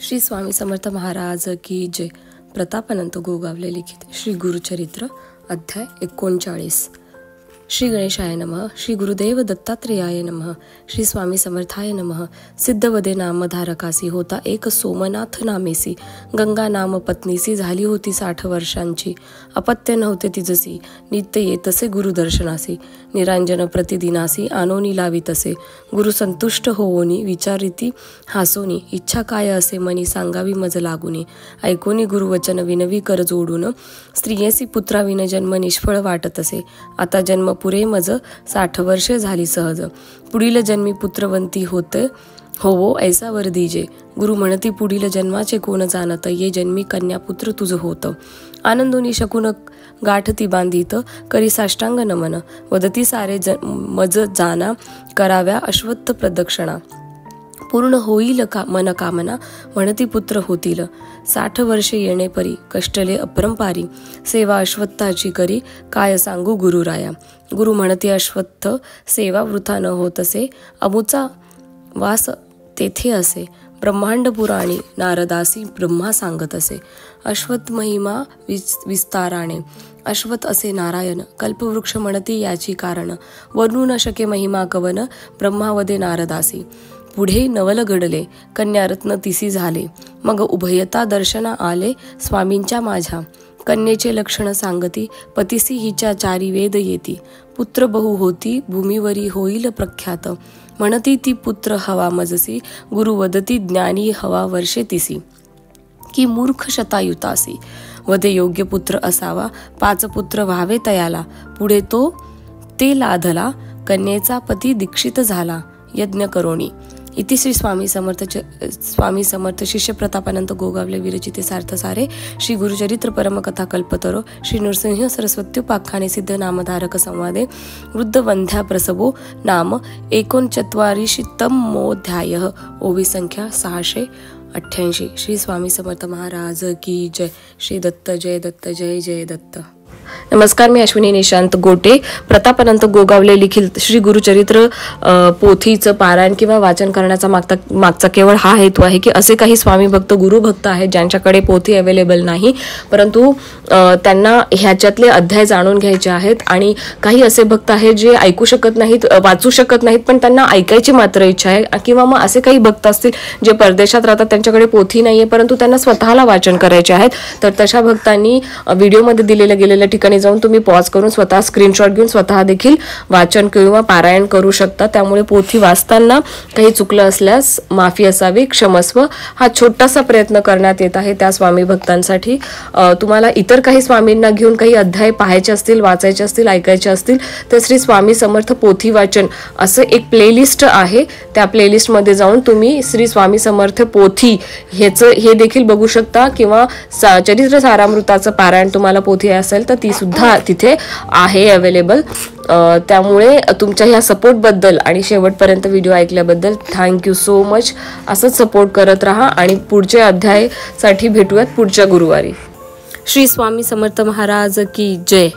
श्री स्वामी समर्थ महाराज की जय। प्रतापानंत गोगावले लिखित श्री गुरुचरित्र अध्याय 39। श्री गणेशाय नमः। श्री गुरुदेव दत्तात्रेयाय नमः। श्री स्वामी समर्थाय नमः। सिद्धवदे नाम धारकासी होता एक सोमनाथ नामेसी। गंगा नाम पत्नीसी झाली होती 60 वर्षांची। अपत्य नव्हते तिजसी नित्य येतसे गुरुदर्शनासी। निरांजन प्रतिदिनासी आनोनी लावितसे। गुरु संतुष्ट होवोनी विचारिती हासोनी। इच्छा काय असे मनी सांगावी मज लागुनी। ऐकोनी गुरुवचन विनवी कर जोडून। स्त्रियेसी पुत्राविन जन्म निष्फळ वाटत असे। आता जन्म पुरे मज 60 वर्षे झाली सहज। पुढील जन्मी पुत्रवंती होते होवो ऐसा वर दीजे। गुरु म्हणती पुढील जन्माचे कोण जाणत। ये जन्मी कन्यापुत्र तुझ होत। आनंदोनी शकून गाठती बांधित करी साष्टांग नमन। वदती सारे मज जाना कराव्या अश्वत्थ प्रदक्षिणा। पूर्ण होईल का मन कामना म्हणती पुत्र होतील। 60 वर्षे येणे परी कष्टले अपरंपारी। सेवा अश्वत्थाची करी काय सांगू गुरुराया। गुरु म्हणती अश्वत्थ सेवा वृथा न होत असे। अमुचा वास तेथे असे। ब्रह्मांड पुराणी नारदासी ब्रह्मा सांगत असे। अश्वत्थ महिमा विस्ताराने अश्वत्थ असे नारायण। कल्पवृक्ष म्हणती याची कारण। वर्णू न शके महिमा कवन ब्रह्मावदे नारदासी। पुढे नवल घडले कन्यारत्न तिसी झाले। मग उभयता दर्शना आले स्वामींच्या माझ्या। कन्येचे लक्षण सांगती पतिसी हिच्या 4 वेद येती। पुत्र बहु होती भूमीवरी होईल प्रख्यात। म्हणती ती पुत्र हवा मजसी। गुरु वदती ज्ञानी हवा वर्षे तिसी। की मूर्ख शतायुतासी वदे योग्य पुत्र असावा। 5 पुत्र व्हावे तयाला। पुढे तो ते लाधला कन्येचा पती दीक्षित झाला यज्ञ करोणी। इति श्री स्वामी समर्थ शिष्य प्रतापानंत गोगावले विरचिते सार्थसारे। श्री गुरुचरित्र परमकथा कल्पतरो। श्री नृसिंह सरस्वत्युपाख्याने सिद्ध नामधारक संवादे। वृद्ध वंध्या प्रसवो नाम 39तमोऽध्यायः। ओवी संख्या 688। श्री स्वामी समर्थ महाराज की जय। श्री दत्त जय दत्त जय जय दत्त। नमस्कार, मी अश्विनी निशांत गोटे। प्रतापानंत गोगावले लिखित श्री गुरुचरित्र पोथीचं पारायण किंवा वाचन करण्याचा मागचा केवळ हा हेतू आहे की असे काही स्वामी भक्त गुरुभक्त आहेत ज्यांच्याकडे पोथी अवेलेबल नाही, परंतु त्यांना ह्याच्यातले अध्याय जाणून घ्यायचे आहेत। आणि काही असे भक्त आहेत जे ऐकू शकत नाहीत, वाचू शकत नाहीत, पण त्यांना ऐकायची मात्र इच्छा आहे। किंवा मग असे काही भक्त असतील जे परदेशात राहतात, त्यांच्याकडे पोथी नाहीये परंतु त्यांना स्वतःला वाचन करायचे आहेत। तर तशा भक्तांनी व्हिडिओमध्ये दिलेल्या गेलेल्या ठिकाणी जाऊन तुम्ही पॉज करून स्वतः स्क्रीनशॉट घेऊन स्वतः देखील वाचन किंवा पारायण करू शकता। त्यामुळे पोथी वाचताना काही चुकलं असल्यास माफी असावी, क्षमस्व। हा छोटासा प्रयत्न करण्यात येत आहे त्या स्वामी भक्तांसाठी। तुम्हाला इतर काही स्वामींना घेऊन काही अध्याय पाहायचे असतील, वाचायचे असतील, ऐकायचे असतील तर श्री स्वामी समर्थ पोथी वाचन असं एक प्लेलिस्ट आहे। त्या प्लेलिस्टमध्ये जाऊन तुम्ही श्री स्वामी समर्थ पोथी हे देखील बघू शकता। किंवा चरित्र सारामृताचं पारायण तुम्हाला पोथी असेल तर ती सुद्धा तिथे आहे अवेलेबल। त्यामुळे तुमच्या ह्या सपोर्टबद्दल आणि शेवटपर्यंत व्हिडिओ ऐकल्याबद्दल थँक्यू सो मच। असंच सपोर्ट करत राहा आणि पुढच्या अध्यायासाठी भेटूयात पुढच्या गुरुवारी। श्री स्वामी समर्थ महाराज की जय।